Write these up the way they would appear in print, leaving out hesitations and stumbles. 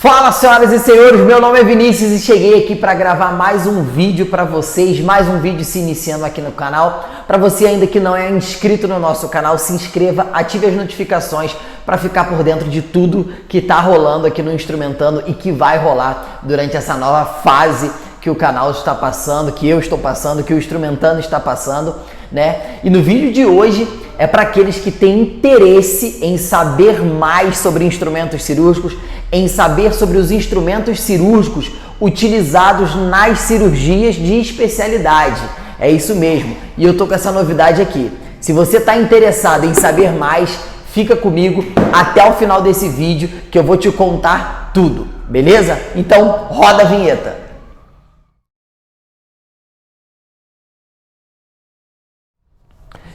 Fala, senhoras e senhores, meu nome é Vinícius e cheguei aqui para gravar mais um vídeo para vocês, mais um vídeo se iniciando aqui no canal. Para você ainda que não é inscrito no nosso canal, se inscreva, ative as notificações para ficar por dentro de tudo que está rolando aqui no Instrumentando e que vai rolar durante essa nova fase que o canal está passando, que eu estou passando, que o Instrumentando está passando, né? E no vídeo de hoje é para aqueles que têm interesse em saber mais sobre instrumentos cirúrgicos, em saber sobre os instrumentos cirúrgicos utilizados nas cirurgias de especialidade. É isso mesmo. E eu tô com essa novidade aqui. Se você está interessado em saber mais, fica comigo até o final desse vídeo que eu vou te contar tudo, beleza? Então, roda a vinheta.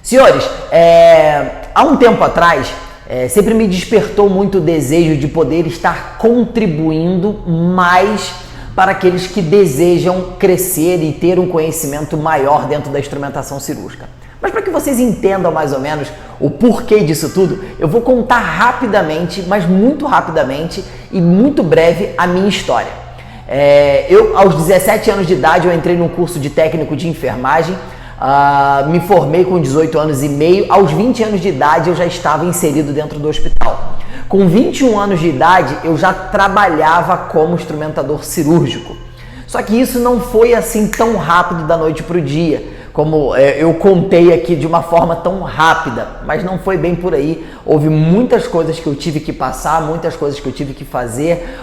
Senhores, há um tempo atrás, sempre me despertou muito o desejo de poder estar contribuindo mais para aqueles que desejam crescer e ter um conhecimento maior dentro da instrumentação cirúrgica. Mas para que vocês entendam mais ou menos o porquê disso tudo, eu vou contar rapidamente, mas muito rapidamente e muito breve a minha história. Eu, aos 17 anos de idade, eu entrei num curso de técnico de enfermagem. Me formei com 18 anos e meio, aos 20 anos de idade eu já estava inserido dentro do hospital. Com 21 anos de idade eu já trabalhava como instrumentador cirúrgico. Só que isso não foi assim tão rápido da noite para o dia, como eu contei aqui de uma forma tão rápida, mas não foi bem por aí. Houve muitas coisas que eu tive que passar, muitas coisas que eu tive que fazer,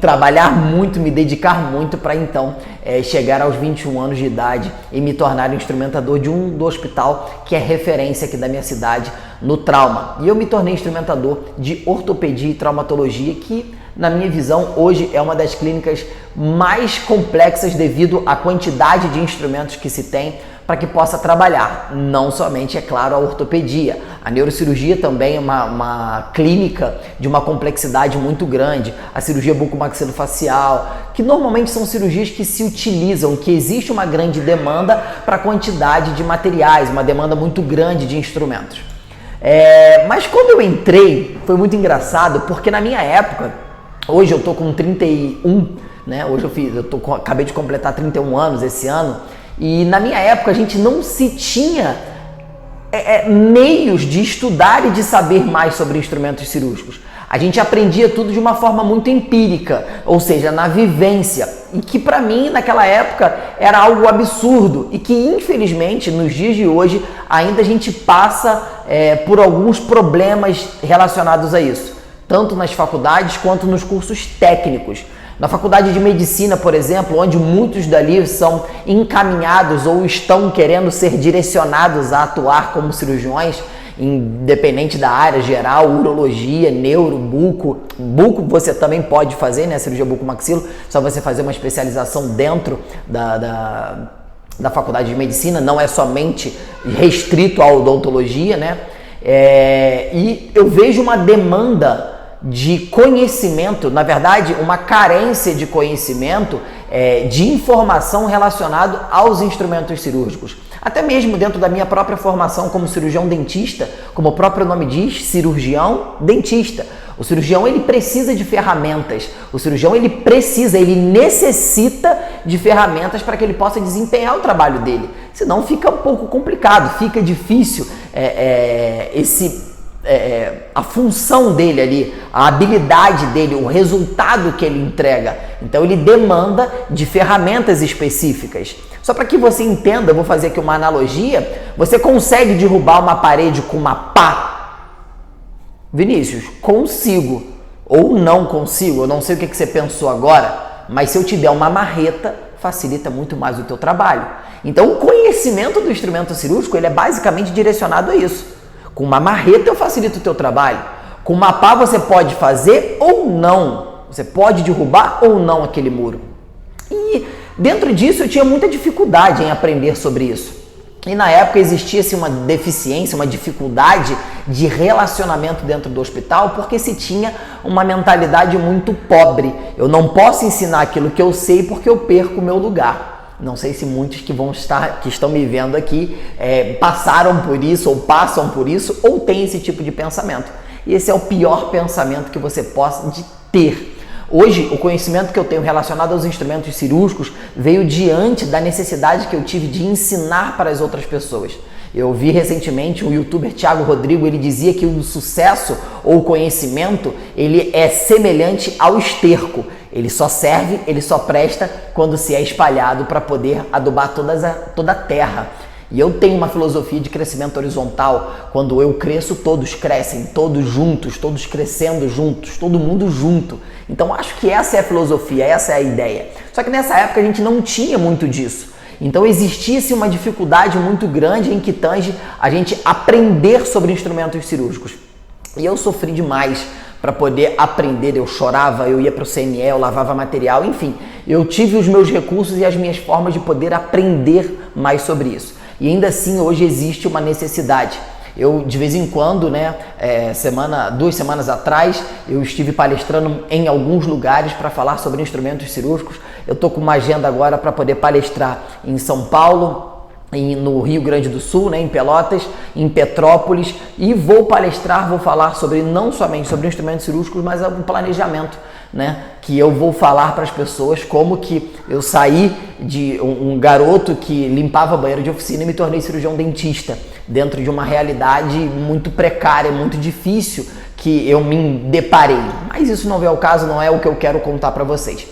trabalhar muito, me dedicar muito para então chegar aos 21 anos de idade e me tornar instrumentador do hospital que é referência aqui da minha cidade no trauma. E eu me tornei instrumentador de ortopedia e traumatologia, que na minha visão hoje é uma das clínicas mais complexas devido à quantidade de instrumentos que se tem para que possa trabalhar, não somente, é claro, a ortopedia. A neurocirurgia também é uma clínica de uma complexidade muito grande. A cirurgia bucomaxilofacial, que normalmente são cirurgias que se utilizam, que existe uma grande demanda para a quantidade de materiais, uma demanda muito grande de instrumentos. Mas quando eu entrei, foi muito engraçado, porque na minha época, hoje eu tô com 31, né? Hoje acabei de completar 31 anos esse ano. E na minha época a gente não se tinha meios de estudar e de saber mais sobre instrumentos cirúrgicos. A gente aprendia tudo de uma forma muito empírica, ou seja, na vivência. E que para mim naquela época era algo absurdo e que infelizmente nos dias de hoje ainda a gente passa por alguns problemas relacionados a isso, tanto nas faculdades quanto nos cursos técnicos. Na faculdade de medicina, por exemplo, onde muitos dali são encaminhados ou estão querendo ser direcionados a atuar como cirurgiões, independente da área geral, urologia, neuro, buco. Buco você também pode fazer, né? Cirurgia bucomaxilo, só você fazer uma especialização dentro da faculdade de medicina, não é somente restrito à odontologia, né? E eu vejo uma demanda de conhecimento, na verdade, uma carência de conhecimento, de informação relacionado aos instrumentos cirúrgicos. Até mesmo dentro da minha própria formação como cirurgião dentista, como o próprio nome diz, cirurgião dentista. O cirurgião ele precisa de ferramentas, o cirurgião ele necessita de ferramentas para que ele possa desempenhar o trabalho dele. Senão fica um pouco complicado, fica difícil a função dele ali, a habilidade dele, o resultado que ele entrega. Então ele demanda de ferramentas específicas. Só para que você entenda, eu vou fazer aqui uma analogia. Você consegue derrubar uma parede com uma pá? Vinícius, consigo. Ou não consigo, eu não sei o que você pensou agora, mas se eu tiver uma marreta, facilita muito mais o teu trabalho. Então o conhecimento do instrumento cirúrgico ele é basicamente direcionado a isso. Com uma marreta eu facilito o teu trabalho. Com uma pá você pode fazer ou não. Você pode derrubar ou não aquele muro. E dentro disso eu tinha muita dificuldade em aprender sobre isso. E na época existia-se uma deficiência, uma dificuldade de relacionamento dentro do hospital, porque se tinha uma mentalidade muito pobre. Eu não posso ensinar aquilo que eu sei porque eu perco o meu lugar. Não sei se muitos que estão me vendo aqui passaram por isso, ou passam por isso, ou têm esse tipo de pensamento. E esse é o pior pensamento que você pode ter. Hoje, o conhecimento que eu tenho relacionado aos instrumentos cirúrgicos veio diante da necessidade que eu tive de ensinar para as outras pessoas. Eu vi recentemente o youtuber Thiago Rodrigo, ele dizia que o sucesso ou o conhecimento, ele é semelhante ao esterco. Ele só serve, ele só presta quando se é espalhado para poder adubar toda a terra. E eu tenho uma filosofia de crescimento horizontal. Quando eu cresço, todos crescem, todos juntos, todos crescendo juntos, todo mundo junto. Então acho que essa é a filosofia, essa é a ideia. Só que nessa época a gente não tinha muito disso. Então existia-se uma dificuldade muito grande em que tange a gente aprender sobre instrumentos cirúrgicos. E eu sofri demais para poder aprender. Eu chorava, eu ia para o CNE, eu lavava material, enfim. Eu tive os meus recursos e as minhas formas de poder aprender mais sobre isso. E ainda assim hoje existe uma necessidade. Eu, de vez em quando, né, 2 semanas atrás, eu estive palestrando em alguns lugares para falar sobre instrumentos cirúrgicos. Eu estou com uma agenda agora para poder palestrar em São Paulo, no Rio Grande do Sul, né, em Pelotas, em Petrópolis, e vou falar sobre não somente sobre instrumentos cirúrgicos, mas um planejamento, né, que eu vou falar para as pessoas como que eu saí de um garoto que limpava banheiro de oficina e me tornei cirurgião dentista, dentro de uma realidade muito precária, muito difícil que eu me deparei. Mas isso não é o caso, não é o que eu quero contar para vocês.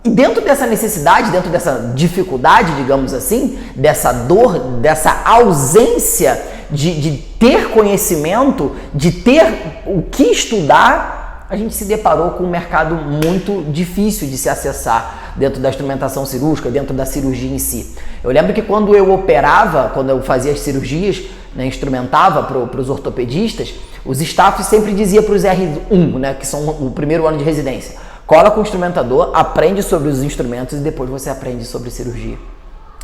E dentro dessa necessidade, dentro dessa dificuldade, digamos assim, dessa dor, dessa ausência de ter conhecimento, de ter o que estudar, a gente se deparou com um mercado muito difícil de se acessar dentro da instrumentação cirúrgica, dentro da cirurgia em si. Eu lembro que quando eu operava, quando eu fazia as cirurgias, né, instrumentava para os ortopedistas, os staffs sempre diziam para os R1, né, que são o primeiro ano de residência: cola com o instrumentador, aprende sobre os instrumentos e depois você aprende sobre cirurgia.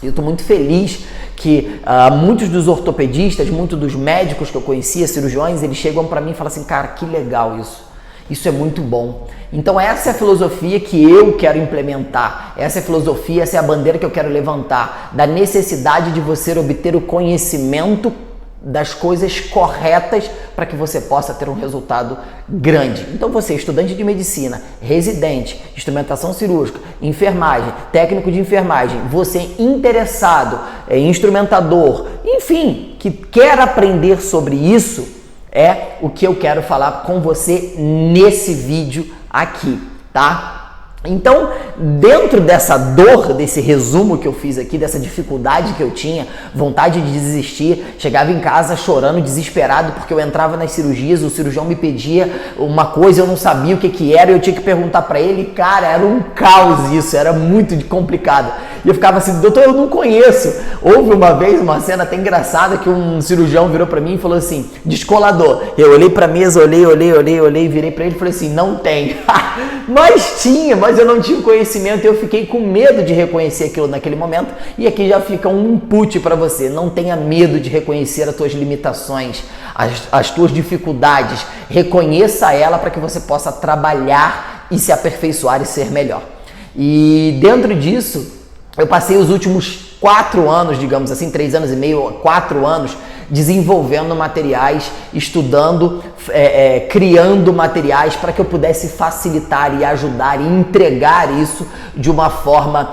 E eu estou muito feliz que muitos dos ortopedistas, muitos dos médicos que eu conhecia, cirurgiões, eles chegam para mim e falam assim: cara, que legal isso. Isso é muito bom. Então essa é a filosofia que eu quero implementar. Essa é a filosofia, essa é a bandeira que eu quero levantar. Da necessidade de você obter o conhecimento das coisas corretas para que você possa ter um resultado grande. Então você, estudante de medicina, residente, instrumentação cirúrgica, enfermagem, técnico de enfermagem, você interessado, instrumentador, enfim, que quer aprender sobre isso, é o que eu quero falar com você nesse vídeo aqui, tá? Então, dentro dessa dor, desse resumo que eu fiz aqui, dessa dificuldade que eu tinha, vontade de desistir, chegava em casa chorando, desesperado, porque eu entrava nas cirurgias, o cirurgião me pedia uma coisa, eu não sabia o que era, eu tinha que perguntar para ele, cara, era um caos isso, era muito complicado. E eu ficava assim: doutor, eu não conheço. Houve uma vez uma cena até engraçada que um cirurgião virou para mim e falou assim: descolador. Eu olhei para a mesa, olhei, virei para ele e falei assim: não tem. Mas tinha, mas eu não tinha conhecimento e eu fiquei com medo de reconhecer aquilo naquele momento. E aqui já fica um input para você: não tenha medo de reconhecer as tuas limitações, as tuas dificuldades. Reconheça ela para que você possa trabalhar e se aperfeiçoar e ser melhor. E dentro disso, eu passei os últimos 4 anos, digamos assim, 3 anos e meio, 4 anos, desenvolvendo materiais, estudando, criando materiais para que eu pudesse facilitar e ajudar e entregar isso de uma forma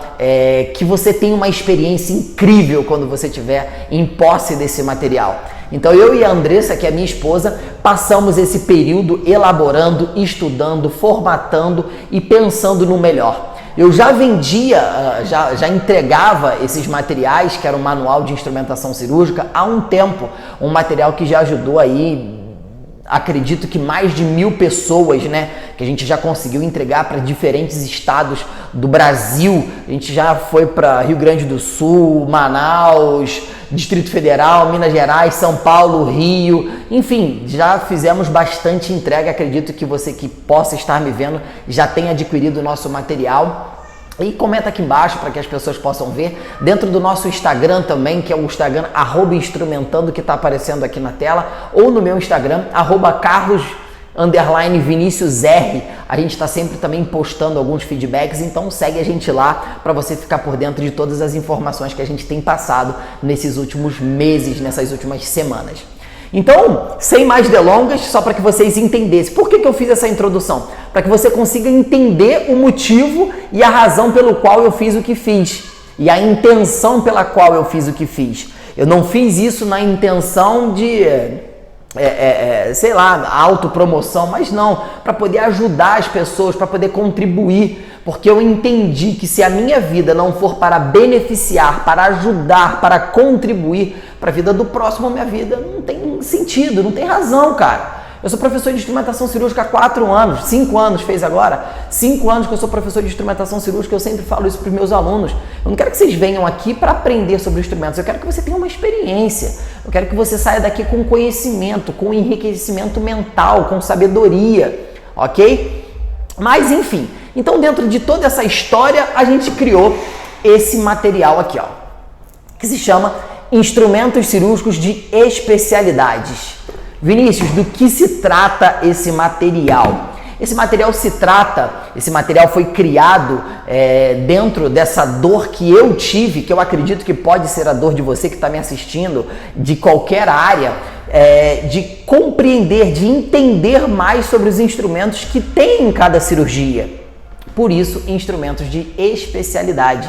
que você tenha uma experiência incrível quando você estiver em posse desse material. Então eu e a Andressa, que é minha esposa, passamos esse período elaborando, estudando, formatando e pensando no melhor. Eu já vendia, já entregava esses materiais, que era um manual de instrumentação cirúrgica, há um tempo. Um material que já ajudou aí, acredito que mais de 1000 pessoas, né? Que a gente já conseguiu entregar para diferentes estados do Brasil. A gente já foi para Rio Grande do Sul, Manaus, Distrito Federal, Minas Gerais, São Paulo, Rio, enfim, já fizemos bastante entrega. Acredito que você que possa estar me vendo já tenha adquirido o nosso material. E comenta aqui embaixo para que as pessoas possam ver. Dentro do nosso Instagram também, que é o Instagram @instrumentando, que está aparecendo aqui na tela, ou no meu Instagram, @carlos_viniciusr. A gente está sempre também postando alguns feedbacks, então segue a gente lá para você ficar por dentro de todas as informações que a gente tem passado nesses últimos meses, nessas últimas semanas. Então, sem mais delongas, só para que vocês entendessem. Por que eu fiz essa introdução? Para que você consiga entender o motivo e a razão pelo qual eu fiz o que fiz. E a intenção pela qual eu fiz o que fiz. Eu não fiz isso na intenção de, sei lá, autopromoção, mas não, para poder ajudar as pessoas, para poder contribuir. Porque eu entendi que se a minha vida não for para beneficiar, para ajudar, para contribuir para a vida do próximo, a minha vida não tem sentido, não tem razão, cara. Eu sou professor de instrumentação cirúrgica há 4 anos, 5 anos fez agora, 5 anos que eu sou professor de instrumentação cirúrgica, eu sempre falo isso para os meus alunos. Eu não quero que vocês venham aqui para aprender sobre instrumentos, eu quero que você tenha uma experiência, eu quero que você saia daqui com conhecimento, com enriquecimento mental, com sabedoria, ok? Mas enfim, então dentro de toda essa história, a gente criou esse material aqui, ó, que se chama Instrumentos Cirúrgicos de Especialidades. Vinícius, do que se trata esse material? Esse material foi criado dentro dessa dor que eu tive, que eu acredito que pode ser a dor de você que está me assistindo, de qualquer área, de compreender, de entender mais sobre os instrumentos que tem em cada cirurgia. Por isso, instrumentos de especialidade.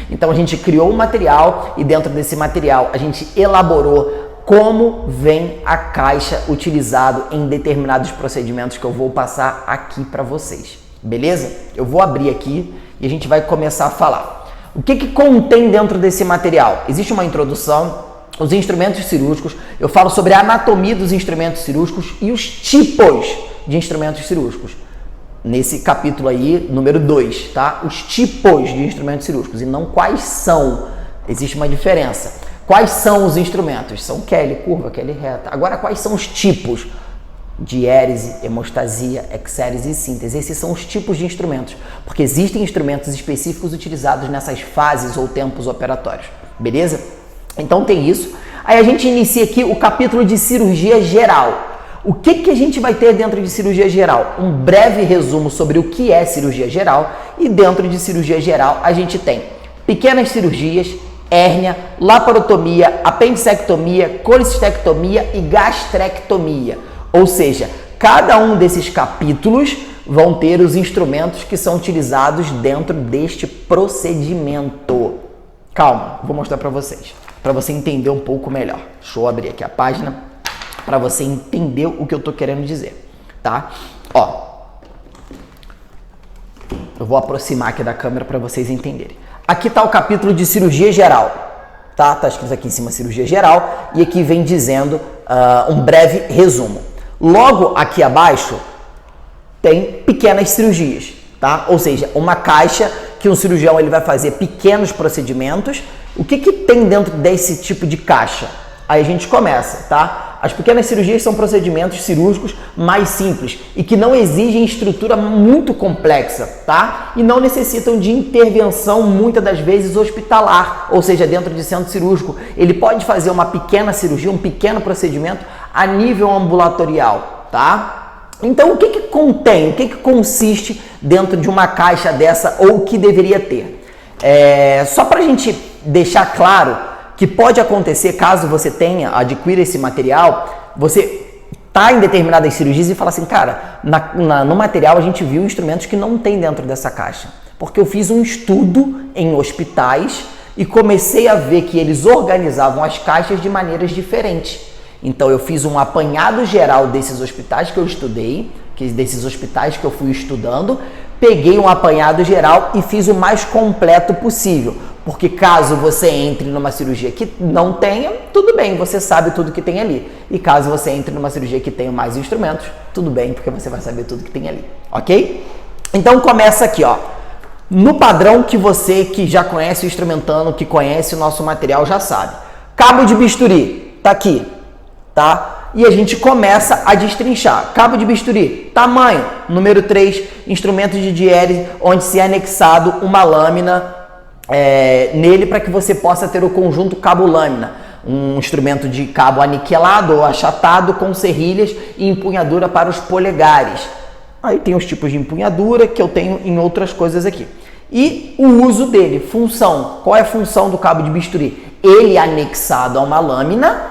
Então a gente criou um material e dentro desse material a gente elaborou como vem a caixa utilizado em determinados procedimentos que eu vou passar aqui para vocês, beleza? Eu vou abrir aqui e a gente vai começar a falar. O que contém dentro desse material? Existe uma introdução, os instrumentos cirúrgicos, eu falo sobre a anatomia dos instrumentos cirúrgicos e os tipos de instrumentos cirúrgicos. Nesse capítulo aí, número 2, tá? Os tipos de instrumentos cirúrgicos e não quais são. Existe uma diferença. Quais são os instrumentos? São Kelly, curva, Kelly reta. Agora, quais são os tipos? Diérese, hemostasia, exérese e síntese. Esses são os tipos de instrumentos, porque existem instrumentos específicos utilizados nessas fases ou tempos operatórios, beleza? Então tem isso. Aí a gente inicia aqui o capítulo de cirurgia geral. O que a gente vai ter dentro de cirurgia geral? Um breve resumo sobre o que é cirurgia geral e dentro de cirurgia geral a gente tem pequenas cirurgias, hérnia, laparotomia, apendicectomia, colicistectomia e gastrectomia. Ou seja, cada um desses capítulos vão ter os instrumentos que são utilizados dentro deste procedimento. Calma, vou mostrar para vocês, para você entender um pouco melhor. Deixa eu abrir aqui a página para você entender o que eu tô querendo dizer, tá? Ó, eu vou aproximar aqui da câmera para vocês entenderem. Aqui está o capítulo de cirurgia geral, tá? Tá escrito aqui em cima cirurgia geral e aqui vem dizendo um breve resumo. Logo aqui abaixo tem pequenas cirurgias, tá? Ou seja, uma caixa que um cirurgião ele vai fazer pequenos procedimentos. O que tem dentro desse tipo de caixa? Aí a gente começa, tá? As pequenas cirurgias são procedimentos cirúrgicos mais simples e que não exigem estrutura muito complexa, tá? E não necessitam de intervenção, muitas das vezes, hospitalar, ou seja, dentro de centro cirúrgico. Ele pode fazer uma pequena cirurgia, um pequeno procedimento a nível ambulatorial, tá? Então, o que contém, o que consiste dentro de uma caixa dessa ou o que deveria ter? Só para a gente deixar claro que pode acontecer caso você adquira esse material, você tá em determinadas cirurgias e fala assim, cara, no material a gente viu instrumentos que não tem dentro dessa caixa, porque eu fiz um estudo em hospitais e comecei a ver que eles organizavam as caixas de maneiras diferentes. Então eu fiz um apanhado geral desses hospitais que eu estudei, desses hospitais que eu fui estudando, peguei um apanhado geral e fiz o mais completo possível. Porque caso você entre numa cirurgia que não tenha, tudo bem, você sabe tudo que tem ali. E caso você entre numa cirurgia que tenha mais instrumentos, tudo bem, porque você vai saber tudo que tem ali, ok? Então começa aqui, ó. No padrão que você que já conhece o Instrumentando, que conhece o nosso material, já sabe. Cabo de bisturi, tá aqui, tá? E a gente começa a destrinchar. Cabo de bisturi, tamanho, número 3, instrumento de diérese, onde se é anexado uma lâmina nele para que você possa ter o conjunto cabo-lâmina, um instrumento de cabo aniquilado ou achatado com serrilhas e empunhadura para os polegares. Aí tem os tipos de empunhadura que eu tenho em outras coisas aqui. E o uso dele, função. Qual é a função do cabo de bisturi? Ele é anexado a uma lâmina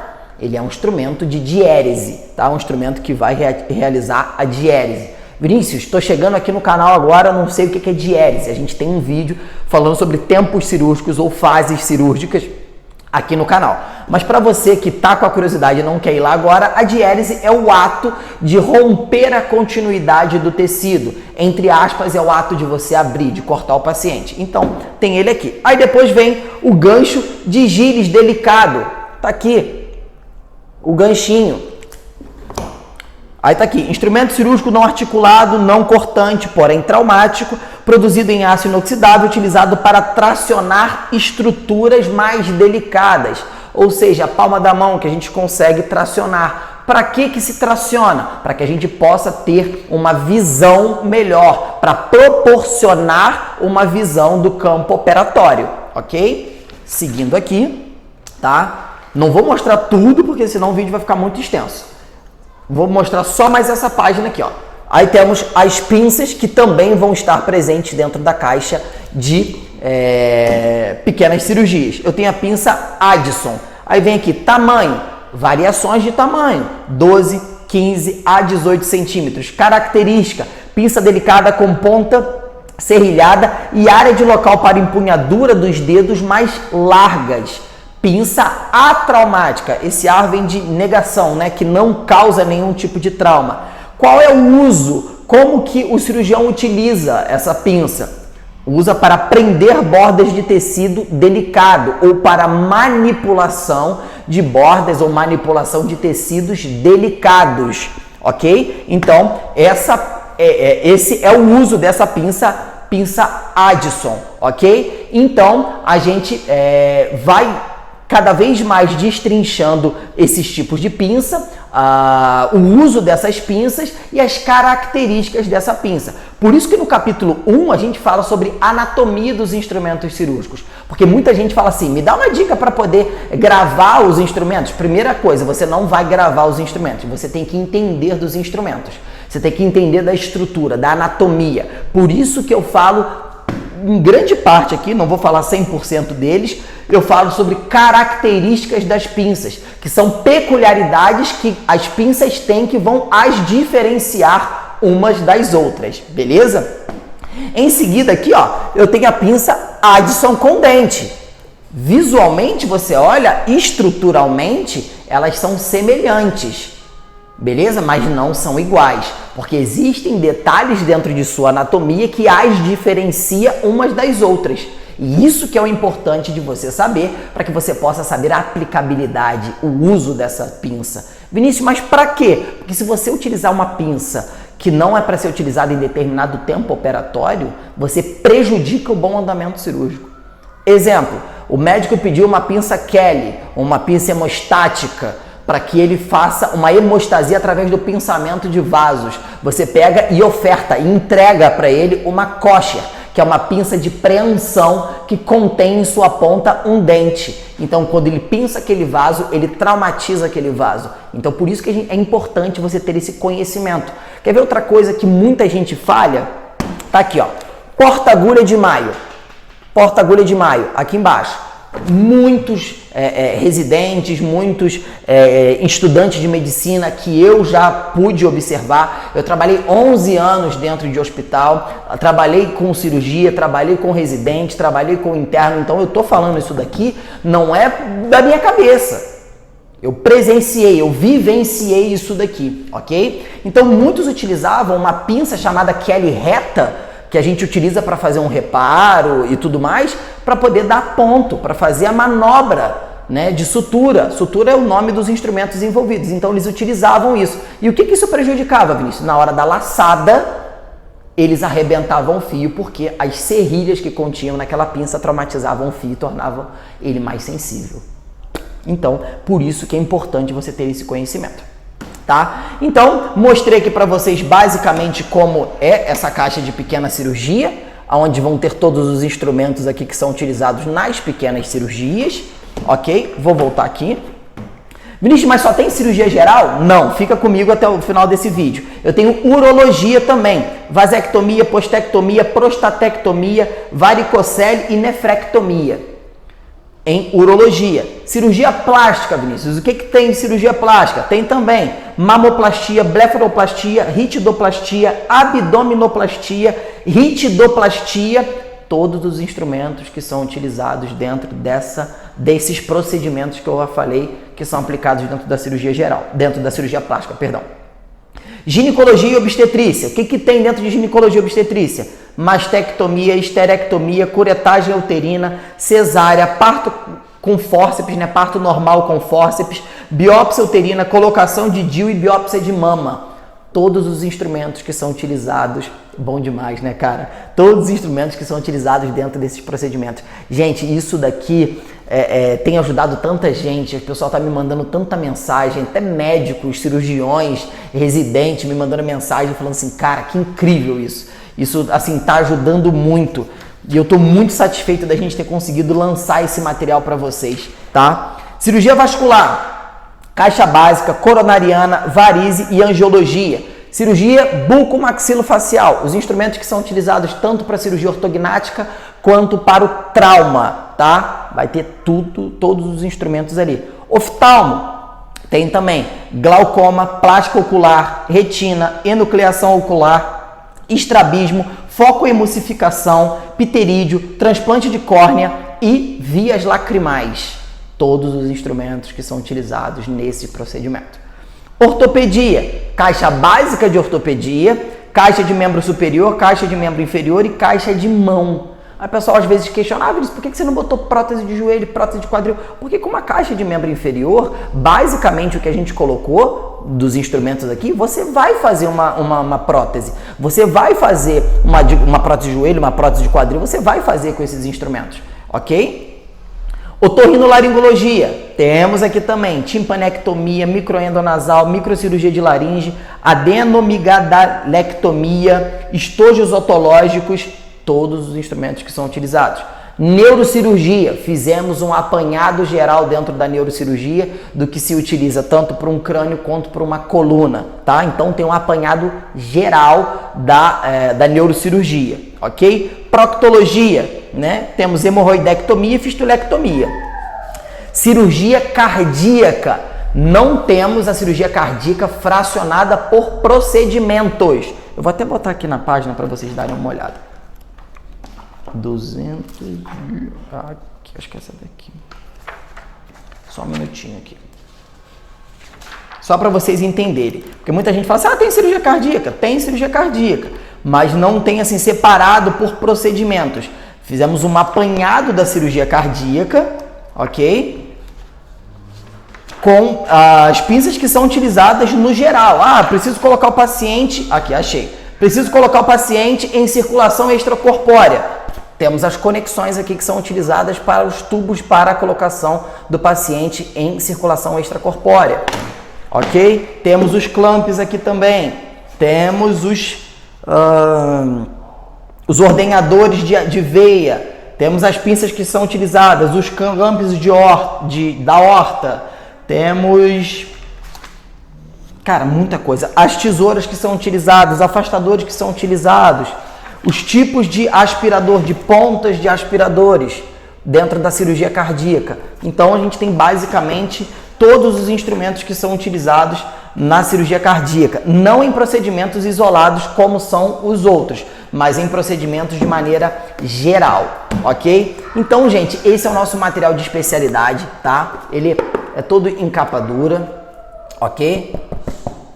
Ele é um instrumento de diérese, tá? Um instrumento que vai realizar a diérese. Vinícius, estou chegando aqui no canal agora, não sei o que é diérese. A gente tem um vídeo falando sobre tempos cirúrgicos ou fases cirúrgicas aqui no canal. Mas para você que está com a curiosidade e não quer ir lá agora, a diérese é o ato de romper a continuidade do tecido. Entre aspas, é o ato de você abrir, de cortar o paciente. Então, tem ele aqui. Aí depois vem o gancho de Gilles delicado. Tá aqui o ganchinho. Aí tá aqui, instrumento cirúrgico não articulado, não cortante, porém traumático, produzido em aço inoxidável, utilizado para tracionar estruturas mais delicadas. Ou seja, a palma da mão que a gente consegue tracionar. Para que se traciona? Para que a gente possa ter uma visão melhor, para proporcionar uma visão do campo operatório, ok? Seguindo aqui, tá? Não vou mostrar tudo, porque senão o vídeo vai ficar muito extenso. Vou mostrar só mais essa página aqui, ó. Aí temos as pinças que também vão estar presentes dentro da caixa de pequenas cirurgias. Eu tenho a pinça Addison. Aí vem aqui, tamanho, variações de tamanho, 12, 15 a 18 centímetros. Característica, pinça delicada com ponta serrilhada e área de local para empunhadura dos dedos mais largas. Pinça atraumática, esse ar vem de negação, né, que não causa nenhum tipo de trauma. Qual é o uso? Como que o cirurgião utiliza essa pinça? Usa para prender bordas de tecido delicado ou para manipulação de bordas ou manipulação de tecidos delicados, ok? Então, esse é o uso dessa pinça Addison, ok? Então, a gente vai cada vez mais destrinchando esses tipos de pinça, o uso dessas pinças e as características dessa pinça. Por isso que no capítulo 1 a gente fala sobre anatomia dos instrumentos cirúrgicos, porque muita gente fala assim, me dá uma dica para poder gravar os instrumentos. Primeira coisa, você não vai gravar os instrumentos, você tem que entender dos instrumentos, você tem que entender da estrutura, da anatomia. Por isso que eu falo em grande parte aqui, não vou falar 100% deles, eu falo sobre características das pinças, que são peculiaridades que as pinças têm que vão as diferenciar umas das outras, beleza? Em seguida aqui, ó, eu tenho a pinça Addison com dente. Visualmente, você olha, estruturalmente, elas são semelhantes, beleza? Mas não são iguais, porque existem detalhes dentro de sua anatomia que as diferencia umas das outras. E isso que é o importante de você saber, para que você possa saber a aplicabilidade, o uso dessa pinça. Vinícius, mas para quê? Porque se você utilizar uma pinça que não é para ser utilizada em determinado tempo operatório, você prejudica o bom andamento cirúrgico. Exemplo, o médico pediu uma pinça Kelly, uma pinça hemostática, para que ele faça uma hemostasia através do pinçamento de vasos. Você pega e oferta e entrega para ele uma kosher, que é uma pinça de preensão que contém em sua ponta um dente. Então, quando ele pinça aquele vaso, ele traumatiza aquele vaso. Então, por isso que é importante você ter esse conhecimento. Quer ver outra coisa que muita gente falha? Tá aqui, ó. Porta-agulha de maio. Porta-agulha de maio, aqui embaixo. Muitos residentes, muitos estudantes de medicina que eu já pude observar. Eu trabalhei 11 anos dentro de hospital, trabalhei com cirurgia, trabalhei com residente, trabalhei com interno, então eu tô falando isso daqui, não é da minha cabeça. Eu presenciei, eu vivenciei isso daqui, ok? Então muitos utilizavam uma pinça chamada Kelly reta, que a gente utiliza para fazer um reparo e tudo mais, para poder dar ponto, para fazer a manobra, né, de sutura. Sutura é o nome dos instrumentos envolvidos, então eles utilizavam isso. E o que isso prejudicava, Vinícius? Na hora da laçada, eles arrebentavam o fio, porque as serrilhas que continham naquela pinça traumatizavam o fio e tornavam ele mais sensível. Então, por isso que é importante você ter esse conhecimento. Tá? Então, mostrei aqui para vocês basicamente como é essa caixa de pequena cirurgia, onde vão ter todos os instrumentos aqui que são utilizados nas pequenas cirurgias, ok? Vou voltar aqui. Vinícius, mas só tem cirurgia geral? Não, fica comigo até o final desse vídeo. Eu tenho urologia também, vasectomia, postectomia, prostatectomia, varicocele e nefrectomia. em urologia. Cirurgia plástica, Vinícius. O que tem em cirurgia plástica? Tem também mamoplastia, blefaroplastia, ritidoplastia, abdominoplastia, ritidoplastia, todos os instrumentos que são utilizados dentro desses procedimentos que eu já falei, que são aplicados dentro da cirurgia geral, dentro da cirurgia plástica, perdão. Ginecologia e obstetrícia. O que tem dentro de ginecologia e obstetrícia? Mastectomia, esterectomia, curetagem uterina, cesárea, parto com fórceps, né? Parto normal com fórceps, biópsia uterina, colocação de DIU e biópsia de mama. Todos os instrumentos que são utilizados, bom demais, né, cara? Todos os instrumentos que são utilizados dentro desses procedimentos. Gente, isso daqui tem ajudado tanta gente, o pessoal tá me mandando tanta mensagem, até médicos, cirurgiões, residentes me mandando mensagem falando assim, cara, que incrível isso. Isso, assim, tá ajudando muito. E eu tô muito satisfeito da gente ter conseguido lançar esse material para vocês, tá? Cirurgia vascular, caixa básica, coronariana, varize e angiologia. Cirurgia bucomaxilofacial, os instrumentos que são utilizados tanto para cirurgia ortognática quanto para o trauma, tá? Vai ter todos os instrumentos ali. Oftalmo, tem também glaucoma, plástica ocular, retina, enucleação ocular, estrabismo, focoemulsificação, pterídeo, transplante de córnea e vias lacrimais. Todos os instrumentos que são utilizados nesse procedimento. Ortopedia, caixa básica de ortopedia, caixa de membro superior, caixa de membro inferior e caixa de mão. Aí o pessoal às vezes questiona, por que você não botou prótese de joelho, prótese de quadril? Porque com uma caixa de membro inferior, basicamente o que a gente colocou dos instrumentos aqui, você vai fazer uma prótese. Você vai fazer uma prótese de joelho, uma prótese de quadril, você vai fazer com esses instrumentos, ok? Otorrinolaringologia, temos aqui também timpanectomia, microendonasal, microcirurgia de laringe, adenomigadalectomia, estojos otológicos, todos os instrumentos que são utilizados. Neurocirurgia, fizemos um apanhado geral dentro da neurocirurgia do que se utiliza tanto para um crânio quanto para uma coluna, tá? Então tem um apanhado geral da neurocirurgia, ok? Proctologia, né? Temos hemorroidectomia e fistulectomia. Cirurgia cardíaca, não temos a cirurgia cardíaca fracionada por procedimentos. Eu vou até botar aqui na página para vocês darem uma olhada. 200 aqui, acho que é essa daqui. Só um minutinho aqui. Só para vocês entenderem. Porque muita gente fala assim, tem cirurgia cardíaca? Tem cirurgia cardíaca. Mas não tem assim separado por procedimentos. Fizemos um apanhado da cirurgia cardíaca, ok? Com as pinças que são utilizadas no geral. Preciso colocar o paciente... Aqui, achei. Preciso colocar o paciente em circulação extracorpórea. Temos as conexões aqui que são utilizadas para os tubos para a colocação do paciente em circulação extracorpórea. Ok? Temos os clamps aqui também. Temos os ordenhadores de veia. Temos as pinças que são utilizadas, os clamps da horta. Temos... Cara, muita coisa. As tesouras que são utilizadas, afastadores que são utilizados, os tipos de aspirador, de pontas de aspiradores dentro da cirurgia cardíaca. Então a gente tem basicamente todos os instrumentos que são utilizados na cirurgia cardíaca, não em procedimentos isolados como são os outros, mas em procedimentos de maneira geral, ok? Então, gente, esse é o nosso material de especialidade, tá? Ele é todo em capa dura, ok?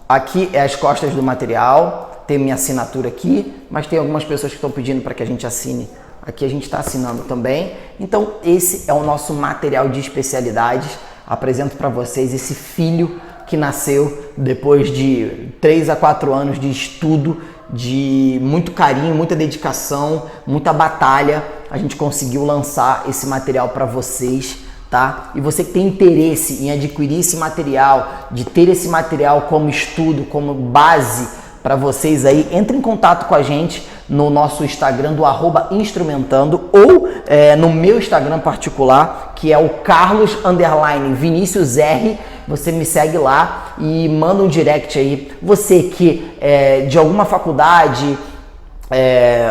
Aqui é as costas do material, tem minha assinatura aqui, mas tem algumas pessoas que estão pedindo para que a gente assine. Aqui a gente está assinando também. Então esse é o nosso material de especialidades. Apresento para vocês esse filho que nasceu depois de 3 a 4 anos de estudo, de muito carinho, muita dedicação, muita batalha. A gente conseguiu lançar esse material para vocês. Tá? E você que tem interesse em adquirir esse material, de ter esse material como estudo, como base para vocês aí, entre em contato com a gente no nosso Instagram do @instrumentando ou no meu Instagram particular, que é o Carlos_Vinicius_R. Você me segue lá e manda um direct aí. Você que é de alguma faculdade,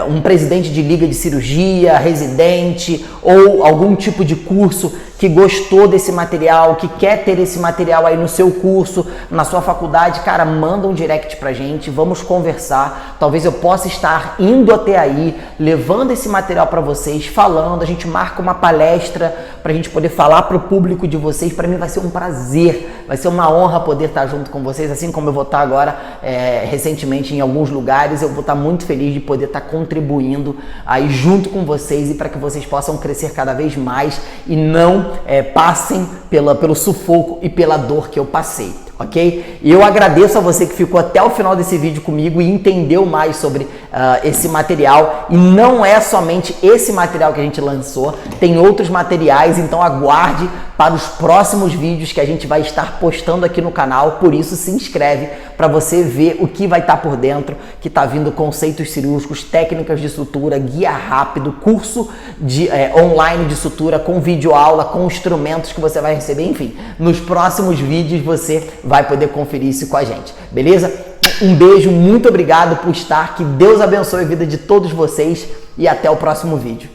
um presidente de liga de cirurgia, residente ou algum tipo de curso que gostou desse material, que quer ter esse material aí no seu curso, na sua faculdade, cara, manda um direct pra gente, vamos conversar. Talvez eu possa estar indo até aí, levando esse material para vocês, falando, a gente marca uma palestra pra gente poder falar pro público de vocês. Para mim vai ser um prazer, vai ser uma honra poder estar junto com vocês, assim como eu vou estar agora recentemente em alguns lugares. Eu vou estar muito feliz de poder estar contribuindo aí junto com vocês e para que vocês possam crescer cada vez mais e não passem pelo sufoco e pela dor que eu passei, ok? E eu agradeço a você que ficou até o final desse vídeo comigo e entendeu mais sobre esse material. E não é somente esse material que a gente lançou, tem outros materiais, então aguarde para os próximos vídeos que a gente vai estar postando aqui no canal. Por isso, se inscreve para você ver o que vai estar por dentro, que está vindo conceitos cirúrgicos, técnicas de sutura, guia rápido, curso online de sutura com videoaula, com instrumentos que você vai receber, enfim. Nos próximos vídeos você vai poder conferir isso com a gente, beleza? Um beijo, muito obrigado por estar, que Deus abençoe a vida de todos vocês e até o próximo vídeo.